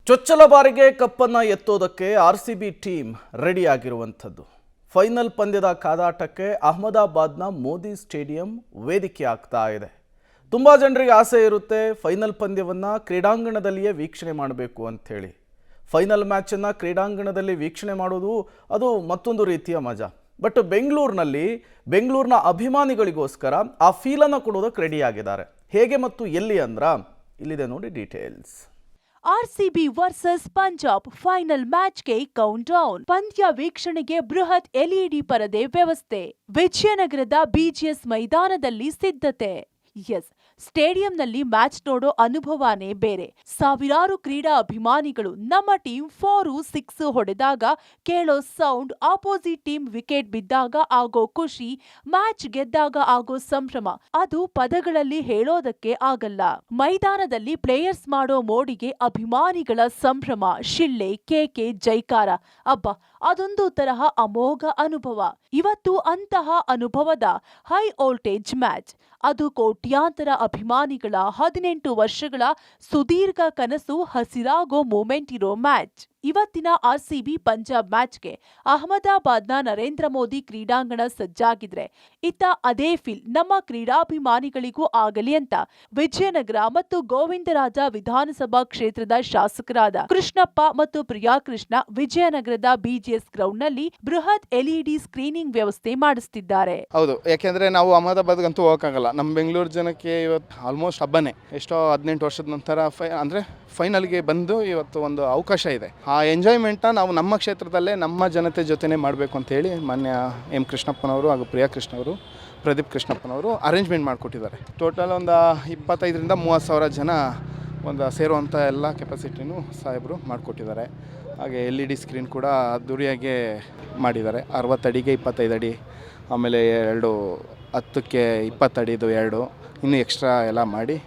ಚೊಚ್ಚಲ ಬಾರಿಗೆ ಕಪ್ಪನ್ನು ಎತ್ತೋದಕ್ಕೆ RCB team ready ಆಗಿರುವಂಥದ್ದು. ಫೈನಲ್ ಪಂದ್ಯದ ಕಾದಾಟಕ್ಕೆ ಅಹಮದಾಬಾದ್ನ ಮೋದಿ ಸ್ಟೇಡಿಯಂ ವೇದಿಕೆ ಆಗ್ತಾ ಇದೆ. ತುಂಬ ಜನರಿಗೆ ಆಸೆ ಇರುತ್ತೆ ಫೈನಲ್ ಪಂದ್ಯವನ್ನು ಕ್ರೀಡಾಂಗಣದಲ್ಲಿಯೇ ವೀಕ್ಷಣೆ ಮಾಡಬೇಕು ಅಂಥೇಳಿ. ಫೈನಲ್ ಮ್ಯಾಚನ್ನು ಕ್ರೀಡಾಂಗಣದಲ್ಲಿ ವೀಕ್ಷಣೆ ಮಾಡೋದು ಅದು ಮತ್ತೊಂದು ರೀತಿಯ ಮಜಾ. ಬಟ್ ಬೆಂಗಳೂರಿನ ಅಭಿಮಾನಿಗಳಿಗೋಸ್ಕರ ಆ ಫೀಲನ್ನು ಕೊಡೋದಕ್ಕೆ ರೆಡಿ ಆಗಿದ್ದಾರೆ. ಹೇಗೆ ಮತ್ತು ಎಲ್ಲಿ ಅಂದ್ರ ಇಲ್ಲಿದೆ ನೋಡಿ details. RCB versus Punjab final ಮ್ಯಾಚ್ಗೆ ಕೌಂಟ್ ಡೌನ್. ಪಂದ್ಯ ವೀಕ್ಷಣೆಗೆ ಬೃಹತ್ ಎಲ್ಇಡಿ ಪರದೆ ವ್ಯವಸ್ಥೆ. ವಿಜಯನಗರದ ಬಿಜಿಎಸ್ ಮೈದಾನದಲ್ಲಿ ಸಿದ್ಧತೆ. ಎಸ್, ಸ್ಟೇಡಿಯಂನಲ್ಲಿ ಮ್ಯಾಚ್ ನೋಡೋ ಅನುಭವನೇ ಬೇರೆ. ಸಾವಿರಾರು ಕ್ರೀಡಾ ಅಭಿಮಾನಿಗಳು ನಮ್ಮ ಟೀಮ್ 4-6 ಹೊಡೆದಾಗ ಕೇಳೋ ಸೌಂಡ್, ಆಪೋಸಿಟ್ ಟೀಮ್ ವಿಕೆಟ್ ಬಿದ್ದಾಗ ಆಗೋ ಖುಷಿ, ಮ್ಯಾಚ್ ಗೆದ್ದಾಗ ಆಗೋ ಸಂಭ್ರಮ, ಅದು ಪದಗಳಲ್ಲಿ ಹೇಳೋದಕ್ಕೆ ಆಗಲ್ಲ. ಮೈದಾನದಲ್ಲಿ ಪ್ಲೇಯರ್ಸ್ ಮಾಡೋ ಮೋಡಿಗೆ ಅಭಿಮಾನಿಗಳ ಸಂಭ್ರಮ, ಶಿಳ್ಳೆ, ಕೇಕೆ, ಜೈಕಾರ, ಅಬ್ಬಾ ಅದೊಂದು ತರಹ ಅಮೋಘ ಅನುಭವ. ಇವತ್ತು ಅಂತಹ ಅನುಭವದ ಹೈ ವೋಲ್ಟೇಜ್ ಮ್ಯಾಚ್. ಅದು ಕೋಟ್ಯಾಂತರ ಅಭಿಮಾನಿಗಳ 18 ವರ್ಷಗಳ ಸುದೀರ್ಘ ಕನಸು ಹಸಿರಾಗೋ ಮೂಮೆಂಟ್ ಇರೋ ಮ್ಯಾಚ್. ಇವತ್ತಿನ ಆರ್ಸಿಬಿ ಪಂಜಾಬ್ ಮ್ಯಾಚ್ಗೆ ಅಹಮದಾಬಾದ್ನ ನರೇಂದ್ರ ಮೋದಿ ಕ್ರೀಡಾಂಗಣ ಸಜ್ಜಾಗಿದ್ರೆ ಇತ್ತ ಅದೇ ಫೀಲ್ ನಮ್ಮ ಕ್ರೀಡಾಭಿಮಾನಿಗಳಿಗೂ ಆಗಲಿ ಅಂತ ವಿಜಯನಗರ ಮತ್ತು ಗೋವಿಂದರಾಜ ವಿಧಾನಸಭಾ ಕ್ಷೇತ್ರದ ಶಾಸಕರಾದ ಕೃಷ್ಣಪ್ಪ ಮತ್ತು ಪ್ರಿಯಾ ಕೃಷ್ಣ ವಿಜಯನಗರದ ಬಿಜಿಎಸ್ ಗ್ರೌಂಡ್ ನಲ್ಲಿ ಬೃಹತ್ ಎಲ್ಇಡಿ ಸ್ಕ್ರೀನಿಂಗ್ ವ್ಯವಸ್ಥೆ ಮಾಡಿಸುತ್ತಿದ್ದಾರೆ. ಹೌದು, ಯಾಕೆಂದ್ರೆ ನಾವು ಅಹಮದಾಬಾದ್ಗಂತೂ ಹೋಗಕ್ಕಾಗಲ್ಲ. ನಮ್ಮ ಬೆಂಗಳೂರು ಜನಕ್ಕೆ ಇವತ್ತು ಆಲ್ಮೋಸ್ಟ್ ಹಬ್ಬನೇ. ಎಷ್ಟೋ 18 ವರ್ಷದ ನಂತರ ಅಂದ್ರೆ ಫೈನಲ್ಗೆ ಬಂದು ಇವತ್ತು ಒಂದು ಅವಕಾಶ ಇದೆ. ಆ ಎಂಜಾಯ್ಮೆಂಟ್ನ ನಾವು ನಮ್ಮ ಕ್ಷೇತ್ರದಲ್ಲೇ ನಮ್ಮ ಜನತೆ ಜೊತೆನೇ ಮಾಡಬೇಕು ಅಂತ ಹೇಳಿ ಮಾನ್ಯ ಎಂ ಕೃಷ್ಣಪ್ಪನವರು ಹಾಗೂ ಪ್ರಿಯಾ ಕೃಷ್ಣವರು, ಪ್ರದೀಪ್ ಕೃಷ್ಣಪ್ಪನವರು ಅರೇಂಜ್ಮೆಂಟ್ ಮಾಡಿಕೊಟ್ಟಿದ್ದಾರೆ. ಟೋಟಲ್ ಒಂದು 25ರಿಂದ 30 ಸಾವಿರ ಜನ ಒಂದು ಸೇರುವಂಥ ಎಲ್ಲ ಕೆಪಾಸಿಟಿನೂ ಸಾಹೇಬರು ಮಾಡಿಕೊಟ್ಟಿದ್ದಾರೆ. ಹಾಗೆ LED ಸ್ಕ್ರೀನ್ ಕೂಡ ಅದ್ದೂರಿಯಾಗೆ ಮಾಡಿದ್ದಾರೆ. 60 ಅಡಿಗೆ 25 ಅಡಿ, ಆಮೇಲೆ 2 10ಕ್ಕೆ 20 ಅಡಿದು 2 ಇನ್ನೂ ಎಕ್ಸ್ಟ್ರಾ ಎಲ್ಲ ಮಾಡಿ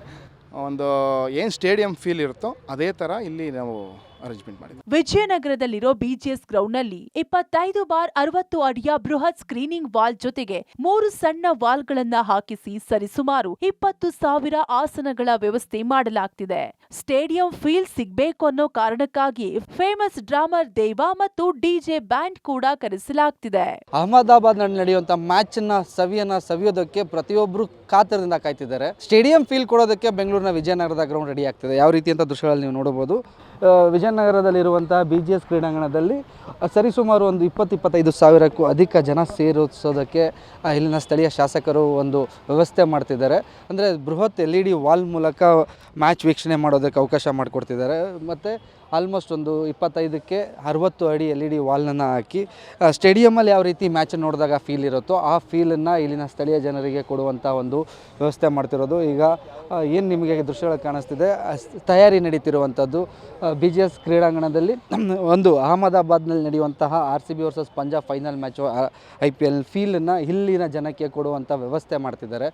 ಒಂದು ಏನು ಸ್ಟೇಡಿಯಂ ಫೀಲ್ ಇರುತ್ತೋ ಅದೇ ಥರ ಇಲ್ಲಿ ನಾವು ಅರೇಂಜ್ಮೆಂಟ್ ಮಾಡಿದ್ವಿ. ವಿಜಯನಗರದಲ್ಲಿರೋ ಬಿಜಿಎಸ್ ಗ್ರೌಂಡ್ ನಲ್ಲಿ 25x60 ಅಡಿಯ ಬೃಹತ್ ಸ್ಕ್ರೀನಿಂಗ್ ವಾಲ್ ಜೊತೆಗೆ 3 ಸಣ್ಣ ವಾಲ್ಗಳನ್ನ ಹಾಕಿಸಿ ಸರಿಸುಮಾರು 20,000 ಆಸನಗಳ ವ್ಯವಸ್ಥೆ ಮಾಡಲಾಗ್ತಿದೆ. ಸ್ಟೇಡಿಯಂ ಫೀಲ್ ಸಿಗ್ಬೇಕು ಅನ್ನೋ ಕಾರಣಕ್ಕಾಗಿ ಫೇಮಸ್ ಡ್ರಾಮರ್ ದೇವಾ ಮತ್ತು ಡಿಜೆ ಬ್ಯಾಂಡ್ ಕೂಡ ಕರೆಸಲಾಗ್ತಿದೆ. ಅಹಮದಾಬಾದ್ ನಲ್ಲಿ ನಡೆಯುವಂತ ಮ್ಯಾಚ್ ಸವಿಯೋದಕ್ಕೆ ಪ್ರತಿಯೊಬ್ಬರು ಕಾತರದಿಂದ ಕಾಯ್ತಿದ್ದಾರೆ. ಸ್ಟೇಡಿಯಂ ಫೀಲ್ ಕೊಡೋದಕ್ಕೆ ಬೆಂಗಳೂರಿನ ವಿಜಯನಗರದ ಗ್ರೌಂಡ್ ರೆಡಿ ಆಗ್ತಿದೆ. ಯಾವ ರೀತಿ ಅಂತ ದೃಶ್ಯಗಳಲ್ಲಿ ನೀವು ನೋಡಬಹುದು. ವಿಜಯನಗರದಲ್ಲಿರುವಂಥ BGS ಕ್ರೀಡಾಂಗಣದಲ್ಲಿ ಸರಿಸುಮಾರು ಒಂದು 20-25 ಸಾವಿರಕ್ಕೂ ಅಧಿಕ ಜನ ಸೇರಿಸೋದಕ್ಕೆ ಇಲ್ಲಿನ ಸ್ಥಳೀಯ ಶಾಸಕರು ಒಂದು ವ್ಯವಸ್ಥೆ ಮಾಡ್ತಿದ್ದಾರೆ. ಅಂದರೆ ಬೃಹತ್ LED ವಾಲ್ ಮೂಲಕ ಮ್ಯಾಚ್ ವೀಕ್ಷಣೆ ಮಾಡೋದಕ್ಕೆ ಅವಕಾಶ ಮಾಡಿಕೊಡ್ತಿದ್ದಾರೆ. ಮತ್ತು ಆಲ್ಮೋಸ್ಟ್ ಒಂದು 25ಕ್ಕೆ 60 ಅಡಿ LED ವಾಲ್ನನ್ನು ಹಾಕಿ ಸ್ಟೇಡಿಯಮಲ್ಲಿ ಯಾವ ರೀತಿ ಮ್ಯಾಚ್ ನೋಡಿದಾಗ ಫೀಲ್ ಇರುತ್ತೋ ಆ ಫೀಲನ್ನು ಇಲ್ಲಿನ ಸ್ಥಳೀಯ ಜನರಿಗೆ ಕೊಡುವಂಥ ಒಂದು ವ್ಯವಸ್ಥೆ ಮಾಡ್ತಿರೋದು. ಈಗ ಏನು ನಿಮಗೆ ದೃಶ್ಯಗಳು ಕಾಣಿಸ್ತಿದೆ, ತಯಾರಿ ನಡೀತಿರುವಂಥದ್ದು BGS ಕ್ರೀಡಾಂಗಣದಲ್ಲಿ ಒಂದು ಅಹಮದಾಬಾದ್ನಲ್ಲಿ ನಡೆಯುವಂತಹ RCB versus Punjab final match IPL ಫೀಲನ್ನು ಇಲ್ಲಿನ ಜನಕ್ಕೆ ಕೊಡುವಂಥ ವ್ಯವಸ್ಥೆ ಮಾಡ್ತಿದ್ದಾರೆ.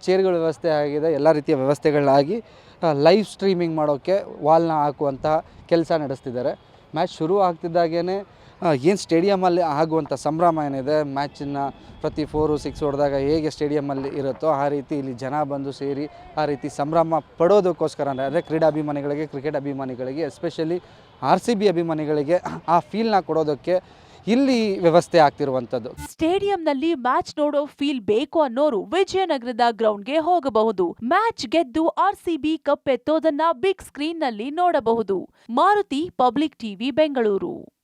ಚೇರ್ಗಳ ವ್ಯವಸ್ಥೆ ಆಗಿದೆ, ಎಲ್ಲ ರೀತಿಯ ವ್ಯವಸ್ಥೆಗಳಾಗಿ ಲೈವ್ ಸ್ಟ್ರೀಮಿಂಗ್ ಮಾಡೋಕ್ಕೆ ವಾಲ್ನ ಹಾಕುವಂತಹ ಕೆಲಸ ನಡೆಸ್ತಿದ್ದಾರೆ. ಮ್ಯಾಚ್ ಶುರು ಆಗ್ತಿದ್ದಾಗೇ ಏನು ಸ್ಟೇಡಿಯಮಲ್ಲಿ ಆಗುವಂಥ ಸಂಭ್ರಮ ಏನಿದೆ, ಮ್ಯಾಚನ್ನು ಪ್ರತಿ 4-6 ಹೊಡೆದಾಗ ಹೇಗೆ ಸ್ಟೇಡಿಯಮಲ್ಲಿ ಇರುತ್ತೋ ಆ ರೀತಿ ಇಲ್ಲಿ ಜನ ಬಂದು ಸೇರಿ ಆ ರೀತಿ ಸಂಭ್ರಮ ಪಡೋದಕ್ಕೋಸ್ಕರ ಅಂದರೆ ಕ್ರೀಡಾಭಿಮಾನಿಗಳಿಗೆ, ಕ್ರಿಕೆಟ್ ಅಭಿಮಾನಿಗಳಿಗೆ, ಎಸ್ಪೆಷಲಿ RCB ಅಭಿಮಾನಿಗಳಿಗೆ ಆ ಫೀಲ್ನ ಕೊಡೋದಕ್ಕೆ ಇಲ್ಲಿ ವ್ಯವಸ್ಥೆ ಆಗ್ತಿರುವಂಥದ್ದು. ಸ್ಟೇಡಿಯಂನಲ್ಲಿ ಮ್ಯಾಚ್ ನೋಡೋ ಫೀಲ್ ಬೇಕು ಅನ್ನೋರು ವಿಜಯನಗರದ ಗ್ರೌಂಡ್ಗೆ ಹೋಗಬಹುದು. ಮ್ಯಾಚ್ ಗೆದ್ದು RCB ಕಪ್ ಎತ್ತೋದನ್ನ ಬಿಗ್ ಸ್ಕ್ರೀನ್ ನಲ್ಲಿ ನೋಡಬಹುದು. Maruti, public TV, Bengaluru.